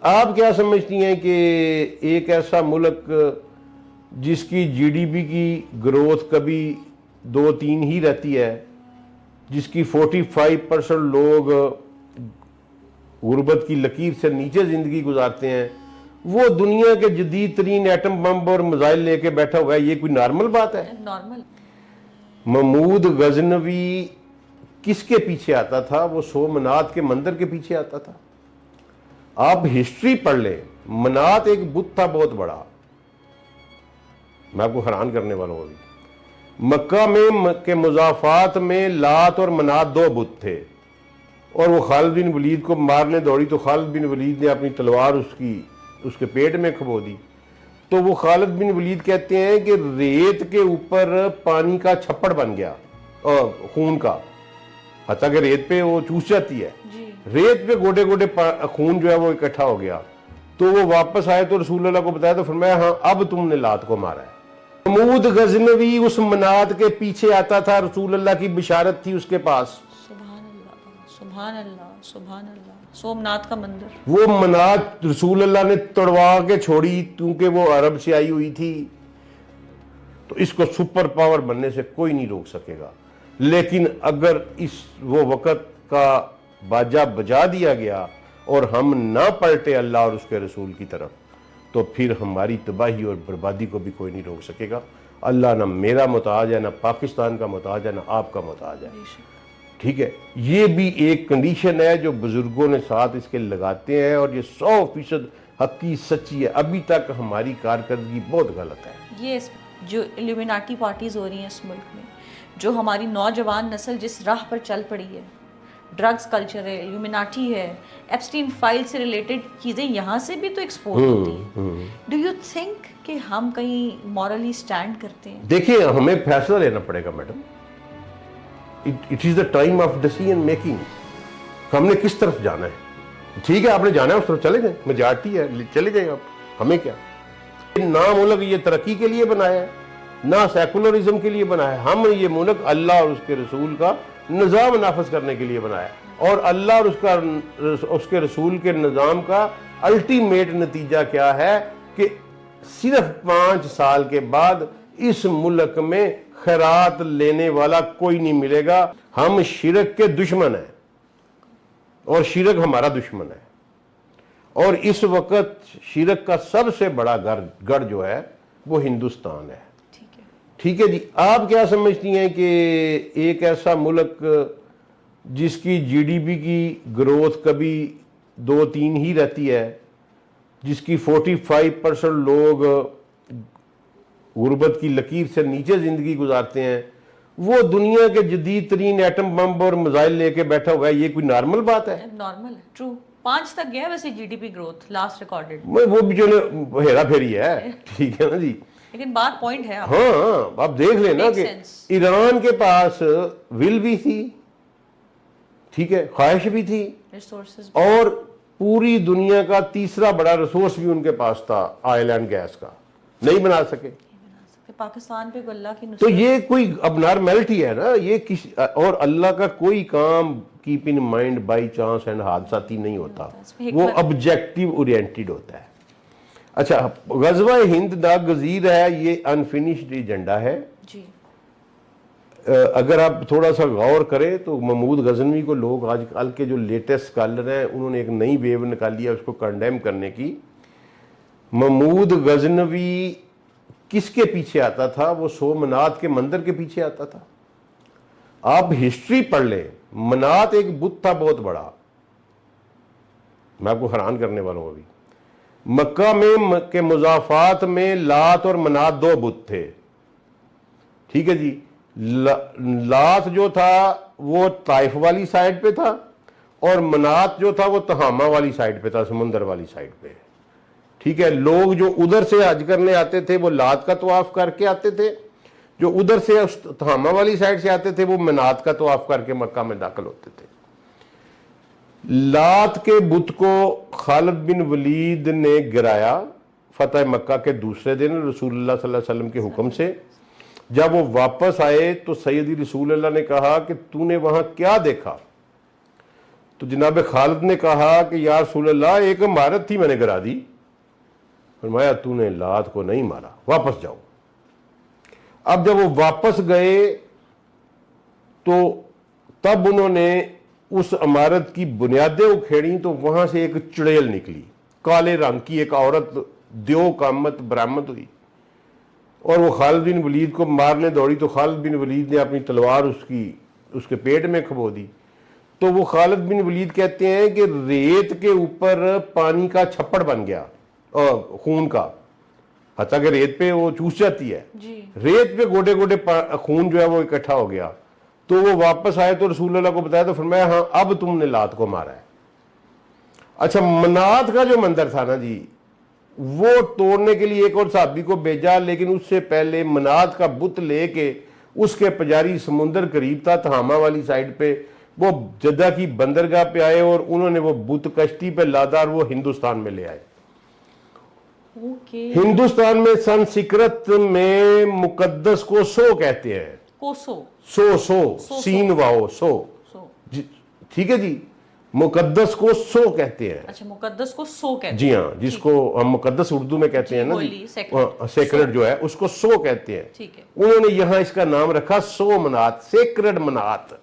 آپ کیا سمجھتی ہیں کہ ایک ایسا ملک جس کی جی ڈی پی کی گروتھ کبھی 2-3 ہی رہتی ہے، جس کی 45% لوگ غربت کی لکیر سے نیچے زندگی گزارتے ہیں، وہ دنیا کے جدید ترین ایٹم بم اور میزائل لے کے بیٹھا ہوا ہے، یہ کوئی نارمل بات ہے؟ نارمل. محمود غزنوی کس کے پیچھے آتا تھا؟ وہ سومنات کے مندر کے پیچھے آتا تھا. آپ ہسٹری پڑھ لیں، منات ایک بت تھا بہت بڑا، میں آپ کو حیران کرنے والا ہوں. مکہ میں کے مضافات میں لات اور منات 2 بت تھے، اور وہ خالد بن ولید کو مارنے دوڑی تو خالد بن ولید نے اپنی تلوار اس کے پیٹ میں کھبو دی. تو وہ خالد بن ولید کہتے ہیں کہ ریت کے اوپر پانی کا چھپڑ بن گیا، خون کا، حتیٰ کہ ریت پہ وہ چوس جاتی ہے، ریت پہ گوٹے گوٹے خون جو ہے وہ اکٹھا ہو گیا. تو وہ واپس آئے تو رسول اللہ کو بتایا تو فرمایا ہاں اب تم نے لات کو مارا ہے. محمود غزنوی اس منات کے پیچھے آتا تھا، رسول اللہ کی بشارت تھی اس کے پاس. سبحان اللہ، سبحان اللہ، سبحان اللہ. سومنات کا مندر، وہ منات رسول اللہ نے توڑوا کے چھوڑی کیونکہ وہ عرب سے آئی ہوئی تھی. تو اس کو سپر پاور بننے سے کوئی نہیں روک سکے گا. لیکن اگر وہ وقت کا باجا بجا دیا گیا اور ہم نہ پلٹے اللہ اور اس کے رسول کی طرف، تو پھر ہماری تباہی اور بربادی کو بھی کوئی نہیں روک سکے گا. اللہ نہ میرا محتاج ہے، نہ پاکستان کا محتاج ہے، نہ آپ کا محتاج ہے. ٹھیک ہے، یہ بھی ایک کنڈیشن ہے جو بزرگوں نے ساتھ اس کے لگاتے ہیں، اور یہ 100% حقی سچی ہے. ابھی تک ہماری کارکردگی بہت غلط ہے. یہ جو ایلومیناٹی پارٹیز ہو رہی ہیں اس ملک میں، جو ہماری نوجوان نسل جس راہ پر چل پڑی ہے، ڈرگز کلچر ہے، ایلومیناٹی ہے، ایپسٹین فائل سے ریلیٹڈ چیزیں یہاں سے بھی تو ایکسپورٹ ہوتی ہیں. ڈو یو تھنک کہ ہم کہیں مورلی سٹینڈ کرتے ہیں؟ دیکھیں، ہمیں فیصلہ لینا پڑے گا madam. It is the time of decision making. ہم نے کس طرف جانا ہے؟ ٹھیک ہے، آپ نے جانا ہے اس طرف چلے جائیں، میجارٹی ہے، چلے جائیں آپ، ہمیں کیا. نہ ملک یہ ترقی کے لیے بنایا ہے، نہ سیکولرزم کے لیے بنایا ہے. ہم یہ ملک اللہ اور اس کے رسول کا نظام نافذ کرنے کے لیے بنایا ہے. اور اللہ اور اس کے رسول کے نظام کا الٹیمیٹ نتیجہ کیا ہے کہ صرف 5 سال کے بعد اس ملک میں خیرات لینے والا کوئی نہیں ملے گا. ہم شرک کے دشمن ہیں اور شرک ہمارا دشمن ہے. اور اس وقت شرک کا سب سے بڑا گڑھ جو ہے وہ ہندوستان ہے. ٹھیک ہے جی. آپ کیا سمجھتی ہیں کہ ایک ایسا ملک جس کی جی ڈی پی کی گروتھ کبھی 2-3 ہی رہتی ہے، جس کی 45% لوگ غربت کی لکیر سے نیچے زندگی گزارتے ہیں، وہ دنیا کے جدید ترین ایٹم بم اور میزائل لے کے بیٹھا ہوا ہے، یہ کوئی نارمل بات ہے؟ نارمل ہے. ٹرو. 5 تک گیا ویسے G D P growth last recorded. وہ بھی جو ہیرا پھیری ہے. ٹھیک ہے نا جی. لیکن بات پوائنٹ ہے. ہاں، آپ دیکھ لیں نا کہ ایران کے پاس ول بھی تھی، ٹھیک ہے، خواہش بھی تھی، اور پوری دنیا کا تیسرا بڑا ریسورس بھی ان کے پاس تھا، آئل اینڈ گیس کا. نہیں بنا سکے. پاکستان پہ اللہ کی تو یہ کوئی اب نارمیلٹی ہے نا یہ اور اللہ کا کوئی کام keep in mind by chance and حادثاتی نہیں ہوتا، وہ آبجیکٹیو اورینٹڈ ہوتا ہے. اچھا، غزوہ ہند ناگزیر ہے، یہ انفینشڈ ایجنڈا ہے. جی. اگر آپ تھوڑا سا غور کریں تو محمود غزنوی کو لوگ آج کل کے جو لیٹسٹ اسکالر ہیں انہوں نے ایک نئی ویو نکالی ہے اس کو کنڈیم کرنے کی. محمود غزنوی کس کے پیچھے آتا تھا؟ وہ سومنات کے مندر کے پیچھے آتا تھا. آپ ہسٹری پڑھ لیں، منات ایک بت تھا بہت بڑا، میں آپ کو حیران کرنے والا ہوں. ابھی مکہ میں کے مضافات میں لات اور منات 2 بت تھے. ٹھیک ہے جی. لات جو تھا وہ طائف والی سائڈ پہ تھا، اور منات جو تھا وہ تہامہ والی سائڈ پہ تھا، سمندر والی سائڈ پہ. ٹھیک ہے. لوگ جو ادھر سے حج کرنے آتے تھے وہ لات کا طواف کر کے آتے تھے، جو ادھر سے تہامہ والی سائڈ سے آتے تھے وہ منات کا طواف کر کے مکہ میں داخل ہوتے تھے. لات کے بت کو خالد بن ولید نے گرایا فتح مکہ کے دوسرے دن رسول اللہ صلی اللہ علیہ وسلم کے حکم سے. جب وہ واپس آئے تو سیدی رسول اللہ نے کہا کہ تو نے وہاں کیا دیکھا؟ تو جناب خالد نے کہا کہ یا رسول اللہ ایک عمارت تھی میں نے گرا دی. فرمایا تو نے لات کو نہیں مارا, واپس جاؤ. اب جب وہ واپس گئے تو تب انہوں نے اس عمارت کی بنیادیں اکھیڑی تو وہاں سے ایک چڑیل نکلی, کالے رنگ کی ایک عورت دیو قامت برآمد ہوئی, اور وہ خالد بن ولید کو مارنے دوڑی تو خالد بن ولید نے اپنی تلوار اس کے پیٹ میں کھبو دی. تو وہ خالد بن ولید کہتے ہیں کہ ریت کے اوپر پانی کا چھپڑ بن گیا خون کا, حتیٰ کہ ریت پہ وہ چوس جاتی ہے, ریت پہ گوڑے گوڑے خون جو ہے وہ اکٹھا ہو گیا. تو وہ واپس آئے تو رسول اللہ کو بتایا تو فرمایا ہاں اب تم نے لات کو مارا ہے. اچھا منات کا جو مندر تھا نا جی, وہ توڑنے کے لیے ایک اور صحابی کو بھیجا, لیکن اس سے پہلے منات کا بت لے کے اس کے پجاری سمندر قریب تھا تہامہ والی سائڈ پہ, وہ جدہ کی بندرگاہ پہ آئے اور انہوں نے وہ بت کشتی پہ لادا اور وہ ہندوستان میں لے آئے. ہندوستان میں سنسکرت میں مقدس کو سو کہتے ہیں, سو سین واؤ سو, ٹھیک ہے جی, مقدس کو سو کہتے ہیں. اچھا مقدس کو سو کہتے ہیں, جی ہاں, جس کو ہم مقدس اردو میں کہتے ہیں نا جی, سیکرڈ جو ہے اس کو سو کہتے ہیں. انہوں نے یہاں اس کا نام رکھا سو منات, سیکرڈ منات.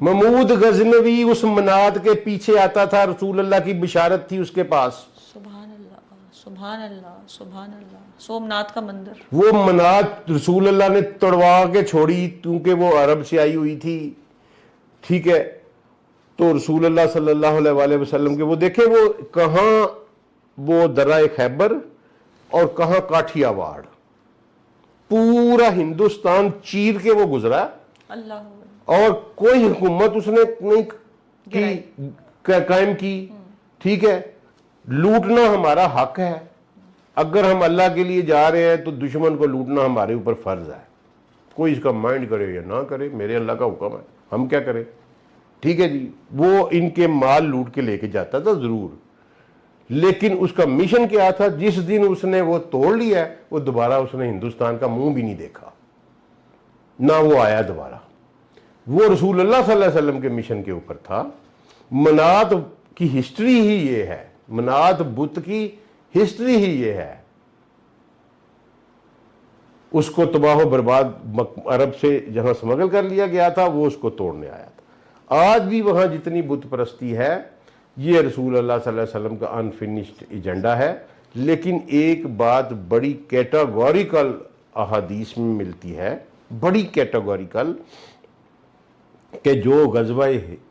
محمود غزنوی اس منات کے پیچھے آتا تھا, رسول اللہ کی بشارت تھی اس کے پاس. سبحان اللہ سبحان اللہ سبحان اللہ. سومنات کا مندر, وہ منات رسول اللہ نے توڑوا کے چھوڑی کیونکہ وہ عرب سے آئی ہوئی تھی, ٹھیک ہے. تو رسول اللہ صلی اللہ علیہ وآلہ وسلم کے وہ دیکھیں وہ کہاں وہ درہ خیبر اور کہاں کاٹھیا واڑ, پورا ہندوستان چیر کے وہ گزرا, اللہ, اور کوئی حکومت اس نے نہیں قائم کی. ٹھیک ہے, لوٹنا ہمارا حق ہے, اگر ہم اللہ کے لیے جا رہے ہیں تو دشمن کو لوٹنا ہمارے اوپر فرض ہے. کوئی اس کا مائنڈ کرے یا نہ کرے, میرے اللہ کا حکم ہے, ہم کیا کریں. ٹھیک ہے جی, وہ ان کے مال لوٹ کے لے کے جاتا تھا ضرور, لیکن اس کا مشن کیا تھا, جس دن اس نے وہ توڑ لیا وہ دوبارہ اس نے ہندوستان کا منہ بھی نہیں دیکھا, نہ وہ آیا دوبارہ. وہ رسول اللہ صلی اللہ علیہ وسلم کے مشن کے اوپر تھا. منات کی ہسٹری ہی یہ ہے, منات بت کی ہسٹری ہی یہ ہے. اس کو تباہ و برباد عرب سے جہاں سمگل کر لیا گیا تھا وہ اس کو توڑنے آیا تھا. آج بھی وہاں جتنی بت پرستی ہے یہ رسول اللہ صلی اللہ علیہ وسلم کا انفینشڈ ایجنڈا ہے. لیکن ایک بات بڑی کیٹاگوریکل احادیث میں ملتی ہے, بڑی کیٹاگوریکل, کہ جو غزوہ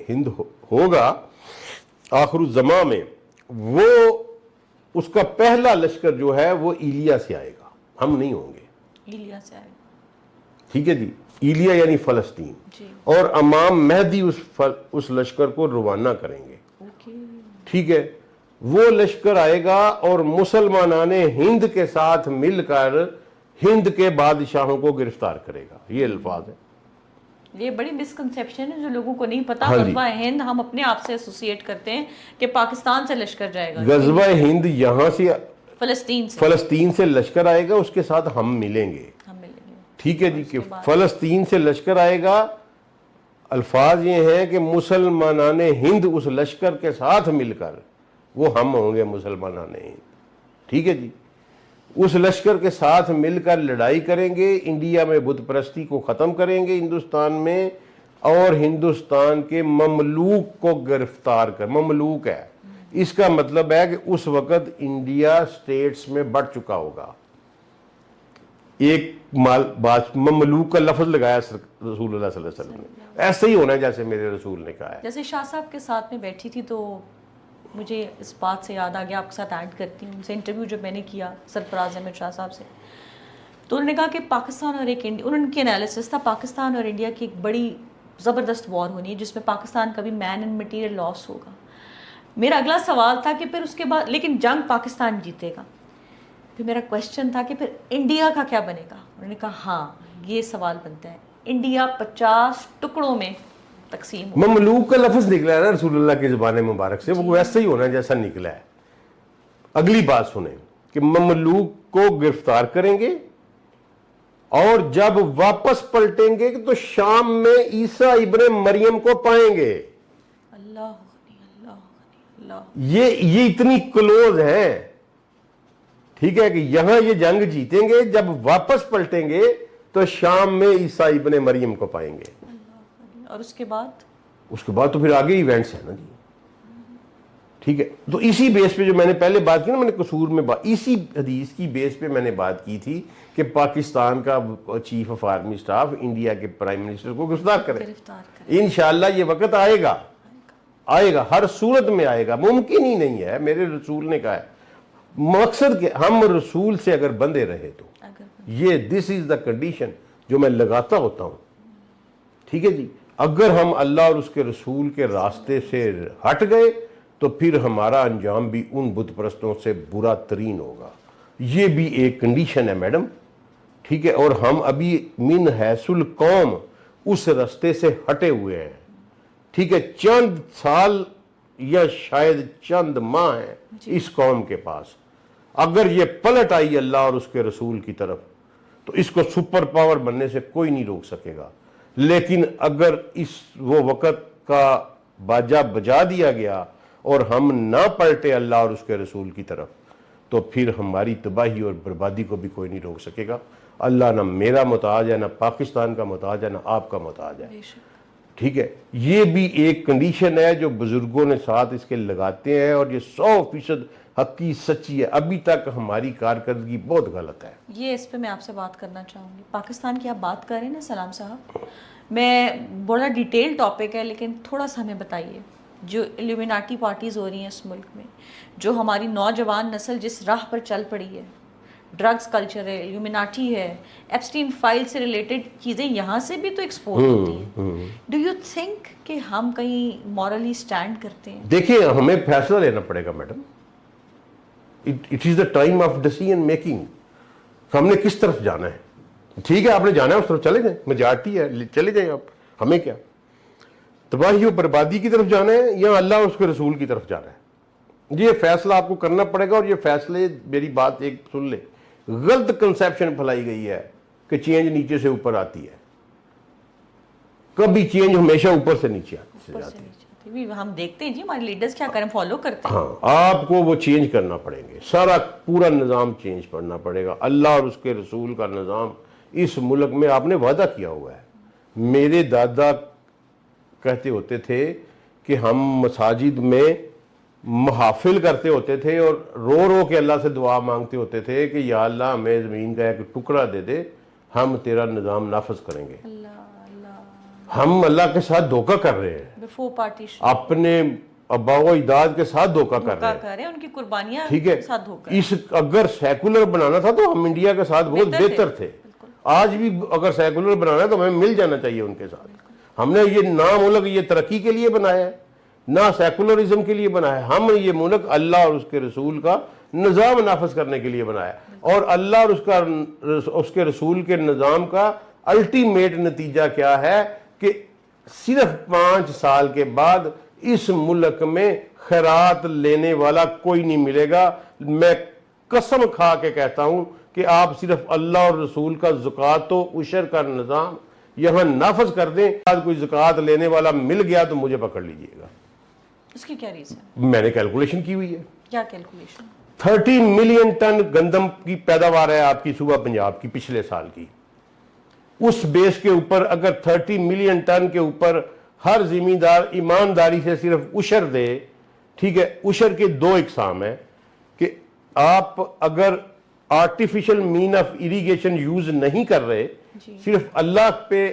ہند ہوگا آخر الزماں میں, وہ اس کا پہلا لشکر جو ہے وہ ایلیا سے آئے گا, ہم نہیں ہوں گے. ایلیا سے آئے گا, ٹھیک ہے جی, ایلیا یعنی فلسطین, اور امام مہدی اس لشکر کو روانہ کریں گے. ٹھیک ہے, وہ لشکر آئے گا اور مسلمانان ہند کے ساتھ مل کر ہند کے بادشاہوں کو گرفتار کرے گا. یہ الفاظ ہیں. یہ بڑی مسکنسیپشن ہے جو لوگوں کو نہیں پتا. غزوہ ہند ہم اپنے آپ سے ایسوسیٹ کرتے ہیں کہ پاکستان سے لشکر جائے گا. غزوہ ہند یہاں سے فلسطین سے لشکر آئے گا, اس کے ساتھ ہم ملیں گے. ٹھیک ہے جی, کہ فلسطین سے لشکر آئے گا. الفاظ یہ ہیں کہ مسلمانان ہند اس لشکر کے ساتھ مل کر, وہ ہم ہوں گے مسلمانان ہند. ٹھیک ہے جی, اس لشکر کے ساتھ مل کر لڑائی کریں گے, انڈیا میں بت پرستی کو ختم کریں گے ہندوستان میں, اور ہندوستان کے مملوک کو گرفتار کر. مملوک ہے, اس کا مطلب ہے کہ اس وقت انڈیا سٹیٹس میں بڑھ چکا ہوگا. ایک مملوک کا لفظ لگایا رسول اللہ صلی اللہ علیہ وسلم نے, ایسا ہی ہونا ہے جیسے میرے رسول نے کہا ہے. جیسے شاہ صاحب کے ساتھ میں بیٹھی تھی تو مجھے اس بات سے یاد آ گیا, آپ کے ساتھ ایڈ کرتی ہوں, ان سے انٹرویو جب میں نے کیا سرفراز احمد شاہ صاحب سے, تو انہوں نے کہا کہ پاکستان اور ایک انڈیا, انہوں کی انالیسس تھا پاکستان اور انڈیا کی ایک بڑی زبردست وار ہونی ہے جس میں پاکستان کا بھی مین اینڈ مٹیریل لاس ہوگا. میرا اگلا سوال تھا کہ پھر اس کے بعد لیکن جنگ پاکستان جیتے گا. پھر میرا کویشچن تھا کہ پھر انڈیا کا کیا بنے گا. انہوں نے کہا ہاں یہ سوال بنتا ہے, انڈیا 50 ٹکڑوں میں تقسیم ہو. مملوک کا لفظ نکلا ہے نا رسول اللہ کی زبان مبارک سے, وہ ویسا ہی ہونا جیسا نکلا ہے. اگلی بات سنیں کہ مملوک کو گرفتار کریں گے, اور جب واپس پلٹیں گے تو شام میں عیسیٰ ابن مریم کو پائیں گے. اللہ غنی اللہ غنی اللہ. یہ اتنی کلوز ہیں. ٹھیک ہے کہ یہاں یہ جنگ جیتیں گے, جب واپس پلٹیں گے تو شام میں عیسیٰ ابن مریم کو پائیں گے. اور اس کے بعد تو پھر آگے ایونٹس ہیں نا جی. ٹھیک ہے, تو اسی بیس پہ جو میں نے پہلے بات کی نا, میں نے قصور میں اسی حدیث کی بیس پہ میں نے بات کی تھی کہ پاکستان کا chief of army staff India کے پرائم منسٹر کو گرفتار کرے. انشاءاللہ یہ وقت آئے گا, ہر صورت میں آئے گا. ممکن ہی نہیں ہے, میرے رسول نے کہا ہے, مقصد کہ ہم رسول سے اگر بندے رہے تو یہ دس از دا کنڈیشن جو میں لگاتا ہوتا ہوں. ٹھیک ہے جی, اگر ہم اللہ اور اس کے رسول کے راستے سے ہٹ گئے تو پھر ہمارا انجام بھی ان بت پرستوں سے برا ترین ہوگا. یہ بھی ایک کنڈیشن ہے میڈم. ٹھیک ہے, اور ہم ابھی من حیث القوم اس راستے سے ہٹے ہوئے ہیں. ٹھیک ہے, چند سال یا شاید چند ماہ ہیں اس قوم کے پاس. اگر یہ پلٹ آئی اللہ اور اس کے رسول کی طرف تو اس کو سپر پاور بننے سے کوئی نہیں روک سکے گا. لیکن اگر وہ وقت کا باجا بجا دیا گیا اور ہم نہ پلٹے اللہ اور اس کے رسول کی طرف تو پھر ہماری تباہی اور بربادی کو بھی کوئی نہیں روک سکے گا. اللہ نہ میرا محتاج ہے, نہ پاکستان کا محتاج ہے, نہ آپ کا محتاج ہے. ٹھیک ہے, یہ بھی ایک کنڈیشن ہے جو بزرگوں نے ساتھ اس کے لگاتے ہیں, اور یہ 100% حقی سچی ہے. ابھی تک ہماری کارکردگی بہت غلط ہے. یہ اس پہ میں آپ سے بات کرنا چاہوں گی. پاکستان کی آپ بات کر رہے ہیں نا سلام صاحب, میں بڑا ڈیٹیل ٹاپک ہے لیکن تھوڑا سا ہمیں بتائیے, جو ایلیومیناٹی پارٹیز ہو رہی ہیں اس ملک میں, جو ہماری نوجوان نسل جس راہ پر چل پڑی ہے, ڈرگز کلچر ہے, ایلیومیناٹی ہے, ایپسٹین فائل سے ریلیٹڈ چیزیں یہاں سے بھی تو ایکسپورٹ ہوتی ہیں. ڈو یو تھنک کہ ہم کہیں مورلی سٹینڈ کرتے ہیں؟ دیکھیں, ہمیں فیصلہ لینا پڑے گا madam. It is the time of decision making. ہم نے کس طرف جانا ہے. ٹھیک ہے, آپ نے جانا ہے اس طرف چلے جائیں, میجارٹی ہے, چلے جائیں آپ. ہمیں کیا, تباہی و بربادی کی طرف جانا ہے یا اللہ اور اس کے رسول کی طرف جانا ہے. یہ فیصلہ آپ کو کرنا پڑے گا. اور یہ فیصلے, میری بات ایک سن لیں, غلط کنسیپشن پھیلائی گئی ہے کہ چینج نیچے سے اوپر آتی ہے. کبھی چینج ہمیشہ اوپر سے نیچے آتی ہے. ہم دیکھتے ہیں جی ہمارے لیڈرز کیا کریں, فالو کرتے ہیں. ہاں, آپ کو وہ چینج کرنا پڑیں گے, سارا پورا نظام چینج کرنا پڑے گا. اللہ اور اس کے رسول کا نظام اس ملک میں آپ نے وعدہ کیا ہوا ہے. میرے دادا کہتے ہوتے تھے کہ ہم مساجد میں محافل کرتے ہوتے تھے اور رو رو کے اللہ سے دعا مانگتے ہوتے تھے کہ یا اللہ ہمیں زمین کا ایک ٹکڑا دے دے, ہم تیرا نظام نافذ کریں گے. ہم اللہ کے ساتھ دھوکہ کر رہے ہیں, بیفور پارٹیشن اپنے ابا و اجداد کے ساتھ دھوکہ کر رہے ہیں. ان کی قربانیاں ٹھیک ہے, ساتھ دھوکہ. اگر سیکولر بنانا تھا تو ہم انڈیا کے ساتھ بہت بہتر تھے. آج بھی اگر سیکولر بنانا ہے تو ہمیں مل جانا چاہیے ان کے ساتھ. ہم نے یہ ملک یہ ترقی کے لیے بنایا ہے, نہ سیکولرزم کے لیے بنایا ہے. ہم یہ ملک اللہ اور اس کے رسول کا نظام نافذ کرنے کے لیے بنایا, اور اللہ اور اس کے رسول کے نظام کا الٹیمیٹ نتیجہ کیا ہے کہ صرف 5 سال کے بعد اس ملک میں خیرات لینے والا کوئی نہیں ملے گا. میں قسم کھا کے کہتا ہوں کہ آپ صرف اللہ اور رسول کا زکوٰۃ و عشر کا نظام یہاں نافذ کر دیں, بعد کوئی زکوٰۃ لینے والا مل گیا تو مجھے پکڑ لیجئے گا. اس کی کیا ریزن؟ میں نے کیلکولیشن کی ہوئی ہے. کیا کیلکولیشن؟ 30 ملین ٹن گندم کی پیداوار ہے آپ کی صوبہ پنجاب کی پچھلے سال کی. اس بیس کے اوپر اگر 30 ملین ٹن کے اوپر ہر زمیندار ایمانداری سے صرف عشر دے, ٹھیک ہے, عشر کے 2 اقسام ہیں کہ آپ اگر artificial means of irrigation use نہیں کر رہے, صرف اللہ پہ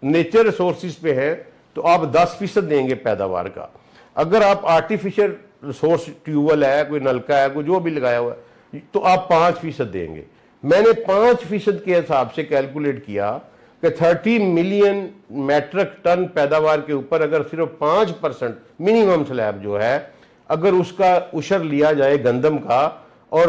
نیچر ریسورسز پہ ہیں تو آپ 10% دیں گے پیداوار کا. اگر آپ آرٹیفیشل ریسورس ٹیوبل ہے, کوئی نلکا ہے, کوئی جو بھی لگایا ہوا ہے, تو آپ 5% دیں گے. میں نے 5% کے حساب سے کیلکولیٹ کیا کہ 30 ملین میٹرک ٹن پیداوار کے اوپر اگر صرف 5% منیمم سلیب جو ہے اگر اس کا عشر لیا جائے گندم کا, اور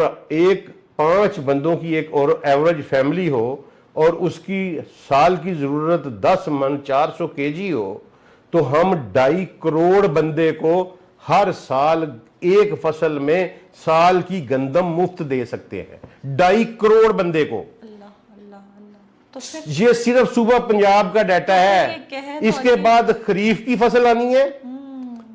5 بندوں کی ایک اور ایوریج فیملی ہو اور اس کی سال کی ضرورت 10 من 400 kg ہو, تو ہم 2.5 کروڑ بندے کو ہر سال ایک فصل میں سال کی گندم مفت دے سکتے ہیں. 2.5 کروڑ بندے کو. تو یہ صرف صوبہ پنجاب کا ڈیٹا ہے. اس کے بعد خریف کی فصل آنی ہے,